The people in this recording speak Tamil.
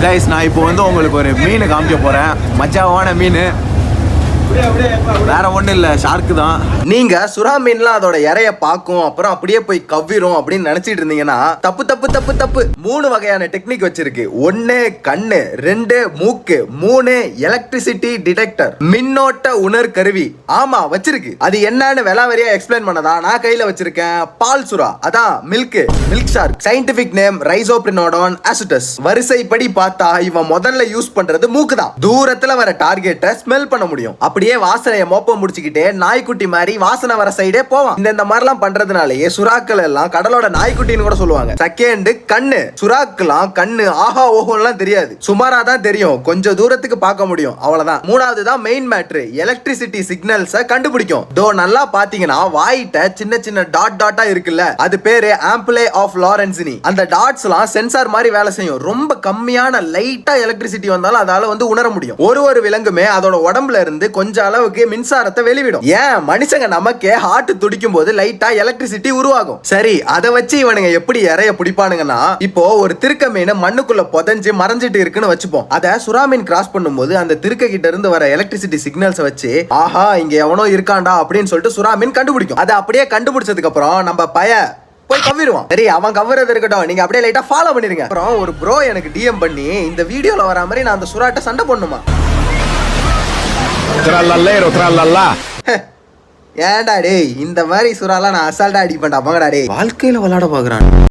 கைஸ் நான் இப்போ வந்து உங்களுக்கு ஒரு மீன் காமிக்க போறேன். மச்சாவான மீன், வேற ஒண்ணும் இல்ல, ஷார்க்கு தான். நீங்க சுறா மீன்லாம் அதோட இறைய பார்க்கும் அப்புறம் அப்படியே போய் கவ்விரும் அப்படின்னு நினைச்சிட்டு இருந்தீங்கன்னா தப்பு தப்பு தப்பு தப்பு. 3 வகையான டெக்னிக் வச்சிருக்கு. 1 கண்ணு, 2 மூக்கு, 3 எலக்ட்ரிசிட்டி டிடெக்டர், மின்னோட்ட உணர் கருவி. ஆமா வச்சிருக்கு. அது என்னன்னு விலாவரியா எக்ஸ்பிளைன் பண்ணதா நான் கையில வச்சிருக்கேன். பால் சுறா, அதான் milk shark. Scientific name Rhizoprionodon acutus. வரிசைப்படி பார்த்தா இவன் முதல்ல யூஸ் பண்றது மூக்கு தான். தூரத்துல வர டார்கெட்டை ஸ்மெல் பண்ண முடியும். அப்படியே வாசனையை மோப்ப முடிச்சுக்கிட்டே நாய்க்குட்டி மாதிரி வாசனை வர சைடே போவான். இந்த மாதிரி பண்றதுனாலயே சுறாக்கள் எல்லாம் கடலோட நாய்க்குட்டின்னு கூட சொல்லுவாங்க. செகண்ட் கண்ணு. சுறாக்கெல்லாம் கண்ணு ஆஹா ஓஹோலாம் தெரியாது, சுமாரா தான் தெரியும், கொஞ்சம் தூரத்துக்கு பார்க்க முடியும், அவ்வளவுதான். 3வது தான் மெயின் மேட்ரு, எலக்ட்ரிசிட்டி சிக்னல்ஸை கண்டுபிடிக்கும். தோ நல்லா பாத்தீங்கன்னா வாயிட்ட சின்ன சின்ன டாட் டாட்டா இருக்குல்ல, அது பேரு ஆம்பிளே ஆஃப் லாரன்சினி. அந்த டாட்ஸ் எல்லாம் சென்சார் மாதிரி வேலை செய்யும். ரொம்ப கம்மியான லைட்டா எலக்ட்ரிசிட்டி வந்தாலும் அதால வந்து உணர முடியும். ஒரு விலங்குமே அதோட உடம்புல இருந்து கொஞ்சம் அளவுக்கு மின்சாரத்தை வெளிவிடும். ஏன் மனுஷங்க நமக்கே ஹார்ட் துடிக்கும் போது லைட்டா எலக்ட்ரிசிட்டி உருவாகும். சரி, அதை வச்சு இவனுங்க எப்படி இறைய பிடிப்பானுங்கன்னா, இப்போ ஒரு திருக்க மீன் மண்ணுக்குள்ள புதைஞ்சு மறைஞ்சிட்டு இருக்குன்னு வச்சுப்போம். அதை சுறா மீன் கிராஸ் பண்ணும்போது அந்த திருக்க கிட்ட இருந்து வர எலக்ட்ரிசிட்டி சிக்னல்ஸ் வச்சு ஆஹா இங்க எவனோ இருக்காண்டா அப்படின்னு சொல்லிட்டு சுறா மீன் கண்டுபிடிக்கும். அதை அப்படியே கண்டுபிடிச்சதுக்கு அப்புறம் நம்ம போய் கவ்விடுவான். சரி, அவன் கவ்வுறது இருக்கட்டும், நீங்க அப்படியே லைட்டா ஃபாலோ பண்ணிருங்க. அப்புறம் ஒரு ப்ரோ எனக்கு டிஎம் பண்ணி இந்த வீடியோல வர மாதிரி நான் அந்த சுறாட்ட சண்டை பண்ணுமா. ஏன்டா டேய், இந்த மாதிரி சுறாலாம் நான் அசால்ட்டா அடிப்பேன்டா. மகடா டேய், வாழ்க்கையில விளையாட பாக்குறான்.